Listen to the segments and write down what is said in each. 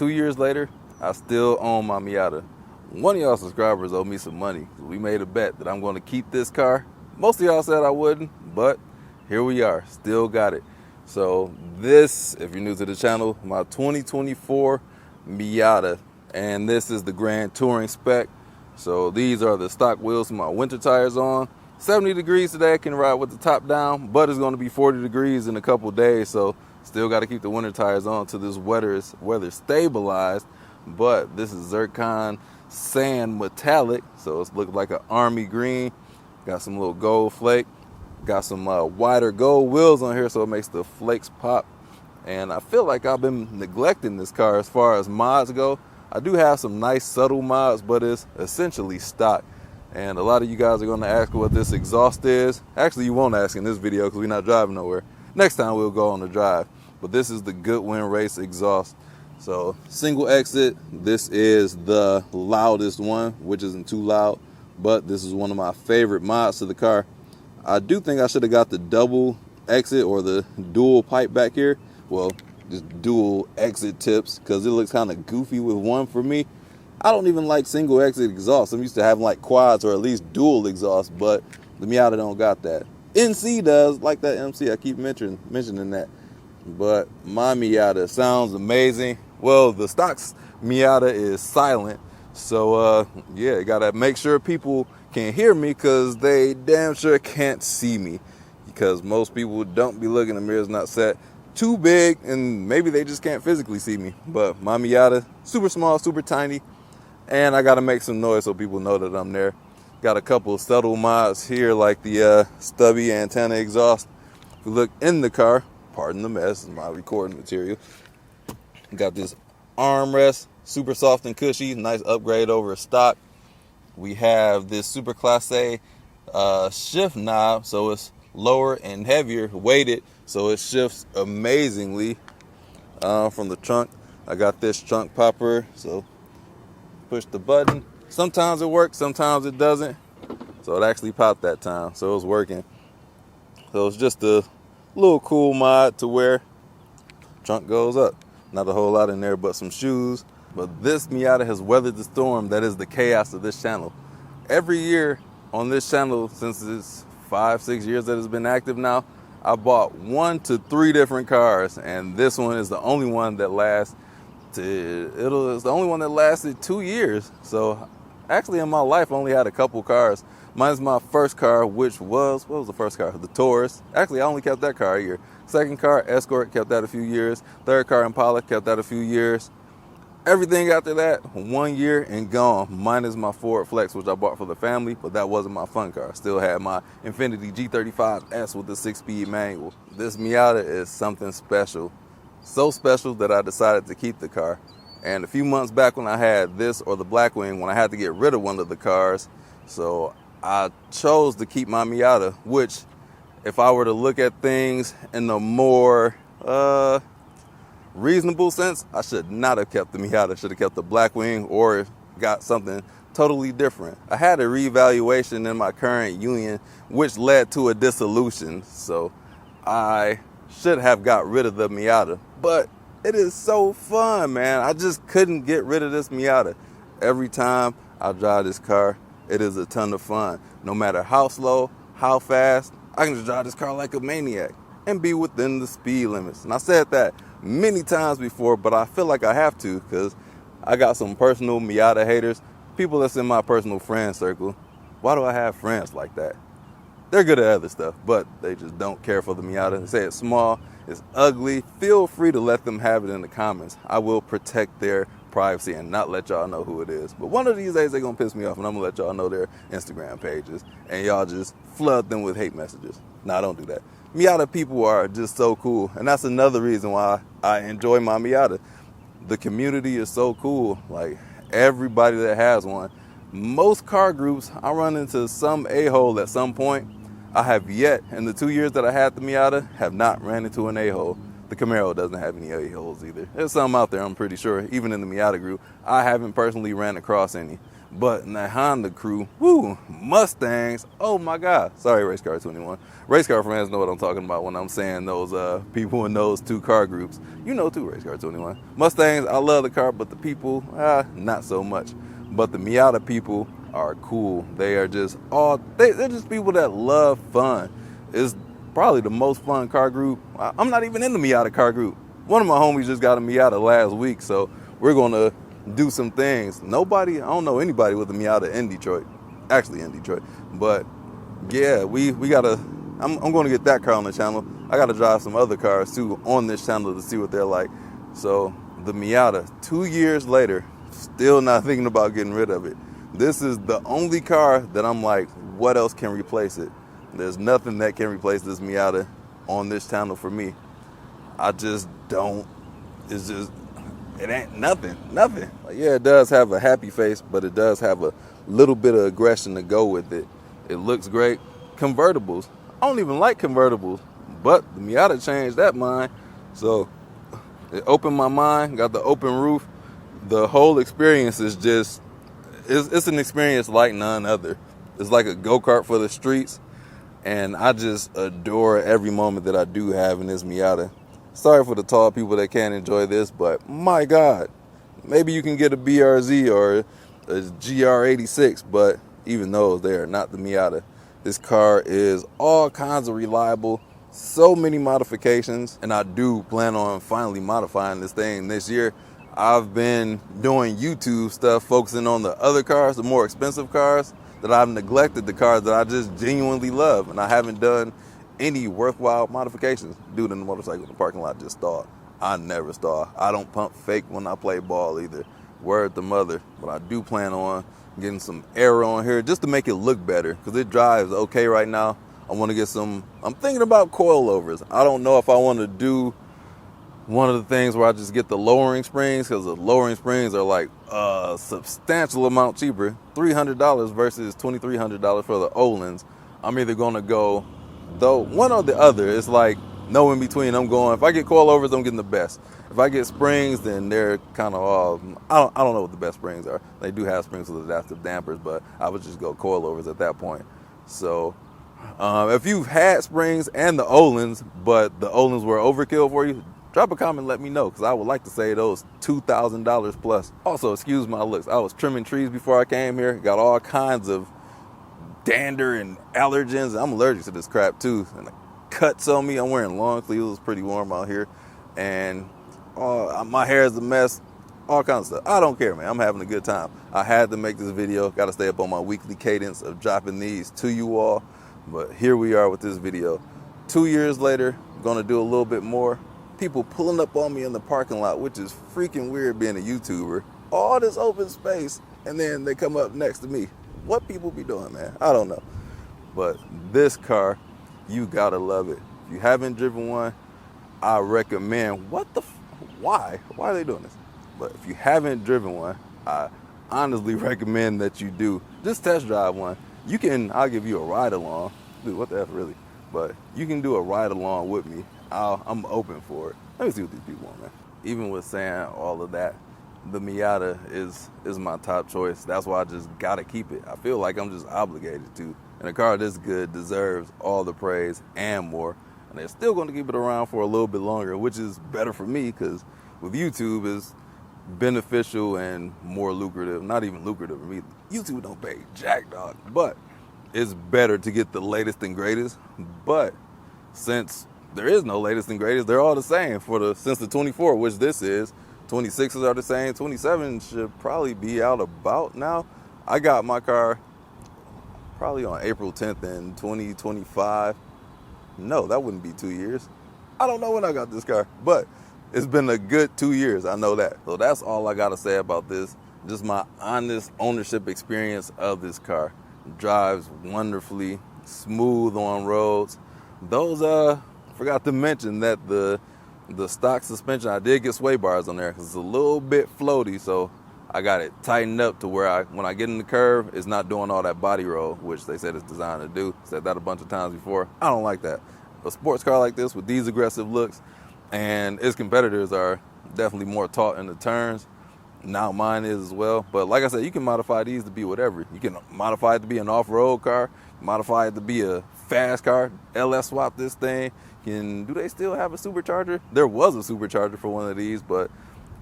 2 years later, I still own my Miata. One of y'all subscribers owe me some money. We made a bet that I'm going to keep this car. Most of y'all said I wouldn't, but here we are, still got it. So this, if you're new to the channel, my 2024 Miata, and this is the Grand Touring spec. So these are the stock wheels with my winter tires on. 70 degrees today, I can ride with the top down, but it's going to be 40 degrees in a couple days, so still got to keep the winter tires on till this weather stabilized. But this is zircon sand metallic, so it's looking like an army green. Got some little gold flake. Got some wider gold wheels on here, so it makes the flakes pop. And I feel like I've been neglecting this car as far as mods go. I do have some nice subtle mods, but it's essentially stock. And a lot of you guys are going to ask what this exhaust is. Actually, you won't ask in this video because we're not driving nowhere. Next time we'll go on the drive. But this is the Goodwin Race exhaust. So single exit, this is the loudest one, which isn't too loud, but this is one of my favorite mods to the car. I do think I should have got the double exit or the dual pipe back here. Well, just dual exit tips because it looks kind of goofy with one for me. I don't even like single exit exhaust. I'm used to having like quads or at least dual exhaust, but the Miata don't got that. NC does, like that MC. I keep mentioning that. But my Miata sounds amazing. Well, the stock's Miata is silent. So, yeah, you got to make sure people can hear me because they damn sure can't see me. Because most people don't be looking, the mirror's not set too big and maybe they just can't physically see me. But my Miata, super small, super tiny. And I got to make some noise so people know that I'm there. Got a couple of subtle mods here like the stubby antenna exhaust. If you look in the car, pardon the mess, is my recording material. Got this armrest, super soft and cushy, nice upgrade over stock. We have this Super Class A shift knob, so it's lower and heavier weighted, so it shifts amazingly from the trunk. I got this trunk popper, so push the button. Sometimes it works, sometimes it doesn't. So it actually popped that time, so it was working. So it's just a little cool mod to where trunk goes up. Not a whole lot in there but some shoes. But this Miata has weathered the storm that is the chaos of this channel. Every year on this channel, since it's 5-6 years that it's been active now, I bought 1 to 3 different cars, and this one is the only one that lasts. It's the only one that lasted 2 years. So actually in my life I only had a couple cars. Mine's my first car, which was, what was the first car? The Taurus. Actually, I only kept that car a year. Second car, Escort, kept that a few years. Third car, Impala, kept that a few years. Everything after that, 1 year and gone. Minus my Ford Flex, which I bought for the family, but that wasn't my fun car. Still had my Infiniti G35S with the 6-speed manual. This Miata is something special. So special that I decided to keep the car. And a few months back when I had this or the Blackwing, when I had to get rid of one of the cars, so I chose to keep my Miata, which if I were to look at things in a more reasonable sense, I should not have kept the Miata. I should have kept the Blackwing or got something totally different. I had a reevaluation in my current union, which led to a dissolution. So I should have got rid of the Miata. But it is so fun, man. I just couldn't get rid of this Miata. Every time I drive this car, it is a ton of fun. No matter how slow, how fast, I can just drive this car like a maniac and be within the speed limits. And I said that many times before, but I feel like I have to because I got some personal Miata haters, people that's in my personal friend circle. Why do I have friends like that? They're good at other stuff, but they just don't care for the Miata. They say it's small, it's ugly. Feel free to let them have it in the comments. I will protect their privacy and not let y'all know who it is. But one of these days they're gonna piss me off and I'm gonna let y'all know their Instagram pages and y'all just flood them with hate messages. Nah, don't do that. Miata people are just so cool, and that's another reason why I enjoy my Miata. The community is so cool. Like everybody that has one. Most car groups, I run into some a-hole at some point. I have yet, in the 2 years that I had the Miata, have not ran into an a-hole. The Camaro doesn't have any a-holes either. There's some out there, I'm pretty sure, even in the Miata group. I haven't personally ran across any. But in that Honda crew, woo, Mustangs, oh my God. Sorry, Race Car 21. Race car fans know what I'm talking about when I'm saying those people in those two car groups. You know too, Race Car 21. Mustangs, I love the car, but the people, not so much. But the Miata people are cool. They are just they're just people that love fun. It's probably the most fun car group. I'm not even in the Miata car group. One of my homies just got a Miata last week, so we're gonna do some things. I don't know anybody with a Miata in Detroit. Actually in Detroit. But yeah, we gotta, I'm gonna get that car on the channel. I gotta drive some other cars too on this channel to see what they're like. So the Miata, 2 years later, still not thinking about getting rid of it. This is the only car that I'm like, what else can replace it? There's nothing that can replace this Miata on this channel for me. I just don't, it ain't nothing. Like, yeah, it does have a happy face, but it does have a little bit of aggression to go with it. It looks great. Convertibles, I don't even like convertibles, but the Miata changed that mind. So it opened my mind, got the open roof. The whole experience is just, it's an experience like none other. It's like a go-kart for the streets, and I just adore every moment that I do have in this Miata. Sorry for the tall people that can't enjoy this, but my God, maybe you can get a BRZ or a GR86, but even those, they are not the Miata. This car is all kinds of reliable, so many modifications, and I do plan on finally modifying this thing this year. I've been doing YouTube stuff, focusing on the other cars, the more expensive cars, that I've neglected the cars that I just genuinely love, and I haven't done any worthwhile modifications. Dude in the motorcycle in the parking lot just stalled. I never stall. I don't pump fake when I play ball either. Word to mother. But I do plan on getting some air on here just to make it look better, because it drives okay right now. I want to get some, I'm thinking about coilovers. I don't know if I want to do one of the things where I just get the lowering springs, because the lowering springs are like a substantial amount cheaper, $300 versus $2,300 for the Olins. I'm either going to go, though, one or the other. It's like no in between. I'm going, if I get coilovers, I'm getting the best. If I get springs, then they're kind of all, I don't know what the best springs are. They do have springs with adaptive dampers, but I would just go coilovers at that point. So if you've had springs and the Olins, but the Olins were overkill for you, drop a comment, let me know, because I would like to save those $2,000 plus. Also, excuse my looks. I was trimming trees before I came here. Got all kinds of dander and allergens. I'm allergic to this crap too. And the cuts on me. I'm wearing long sleeves. It's pretty warm out here. And my hair is a mess. All kinds of stuff. I don't care, man. I'm having a good time. I had to make this video. Got to stay up on my weekly cadence of dropping these to you all. But here we are with this video. 2 years later, going to do a little bit more. People pulling up on me in the parking lot, which is freaking weird being a YouTuber. All this open space, and then they come up next to me. What people be doing, man? I don't know. But this car, you gotta love it. If you haven't driven one, I recommend. Why? Why are they doing this? But if you haven't driven one, I honestly recommend that you do. Just test drive one. I'll give you a ride along. Dude, what the F, really? But you can do a ride along with me. I'm open for it. Let me see what these people want, man. Even with saying all of that, the Miata is my top choice. That's why I just gotta keep it. I feel like I'm just obligated to. And a car this good deserves all the praise and more. And they're still gonna keep it around for a little bit longer, which is better for me, because with YouTube it's beneficial and more lucrative. Not even lucrative for me. YouTube don't pay jack, dog. But it's better to get the latest and greatest. But since there is no latest and greatest, they're all the same since the 24, which this is. 26s are the same. 27 should probably be out about now. I got my car probably on April 10th in 2025. No, that wouldn't be 2 years. I don't know when I got this car, but it's been a good 2 years. I know that. So that's all I got to say about this. Just my honest ownership experience of this car. Drives wonderfully, smooth on roads. Forgot to mention that the stock suspension, I did get sway bars on there because it's a little bit floaty, so I got it tightened up to where when I get in the curve, it's not doing all that body roll, which they said it's designed to do. Said that a bunch of times before. I don't like that. A sports car like this with these aggressive looks, and its competitors are definitely more taut in the turns, Now mine is as well. But like I said, you can modify these to be whatever. You can modify it to be an off-road car, modify it to be a fast car, LS swap this thing. Do they still have a supercharger? There was a supercharger for one of these, but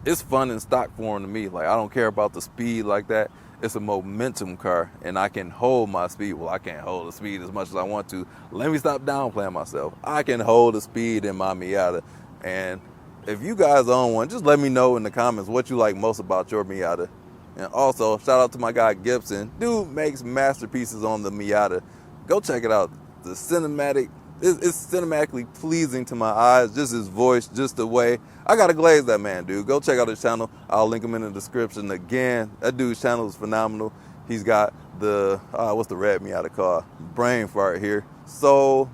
it's fun in stock form to me. Like, I don't care about the speed like that. It's a momentum car, and I can hold my speed. Well, I can't hold the speed as much as I want to. Let me stop downplaying myself. I can hold the speed in my Miata, and if you guys own one, just let me know in the comments what you like most about your Miata. And also, shout out to my guy Gibson. Dude makes masterpieces on the Miata. Go check it out. The cinematic, it's cinematically pleasing to my eyes. Just his voice, just the way. I gotta glaze that man, dude. Go check out his channel. I'll link him in the description. Again, that dude's channel is phenomenal. He's got the, what's the red Miata called? Brain fart here. Soul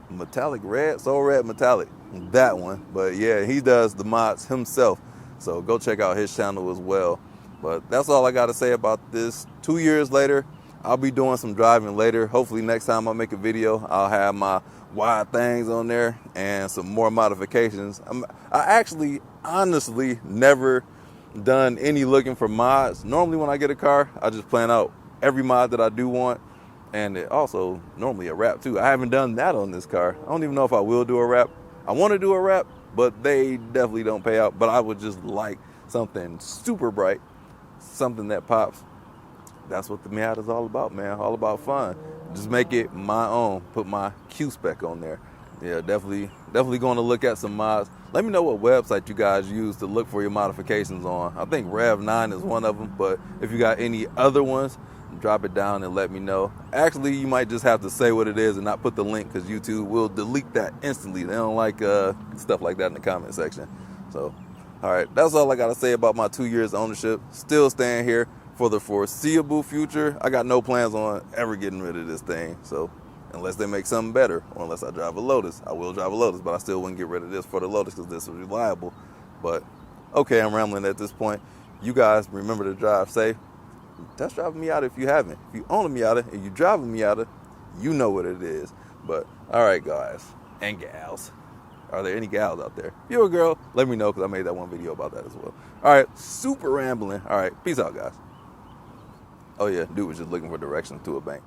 metallic red, soul red metallic. That one. But yeah, he does the mods himself, so go check out his channel as well. But that's all I got to say about this. 2 years later, I'll be doing some driving later. Hopefully next time I make a video, I'll have my wide things on there and some more modifications. I actually honestly never done any looking for mods. Normally when I get a car, I just plan out every mod that I do want, and it also normally a wrap too. I haven't done that on this car. I don't even know if I will do a wrap. I want to do a wrap, but they definitely don't pay out. But I would just like something super bright, something that pops. That's what the Miata is all about, man. All about fun. Just make it my own. Put my Q spec on there. Yeah, definitely going to look at some mods. Let me know what website you guys use to look for your modifications on. I think Rev9 is one of them, but if you got any other ones, drop it down and let me know. Actually, you might just have to say what it is and not put the link, because YouTube will delete that instantly. They don't like stuff like that in the comment section. So, all right, that's all I got to say about my 2 years ownership. Still staying here for the foreseeable future. I got no plans on ever getting rid of this thing. So, unless they make something better, or unless I drive a Lotus, I will drive a Lotus, but I still wouldn't get rid of this for the Lotus because this is reliable. But, okay, I'm rambling at this point. You guys remember to drive safe. Test drive a Miata if you haven't. If you own a Miata and you drive a Miata, you know what it is. But, all right, guys and gals. Are there any gals out there? If you're a girl, let me know, because I made that one video about that as well. All right, super rambling. All right, peace out, guys. Oh, yeah, dude was just looking for directions to a bank.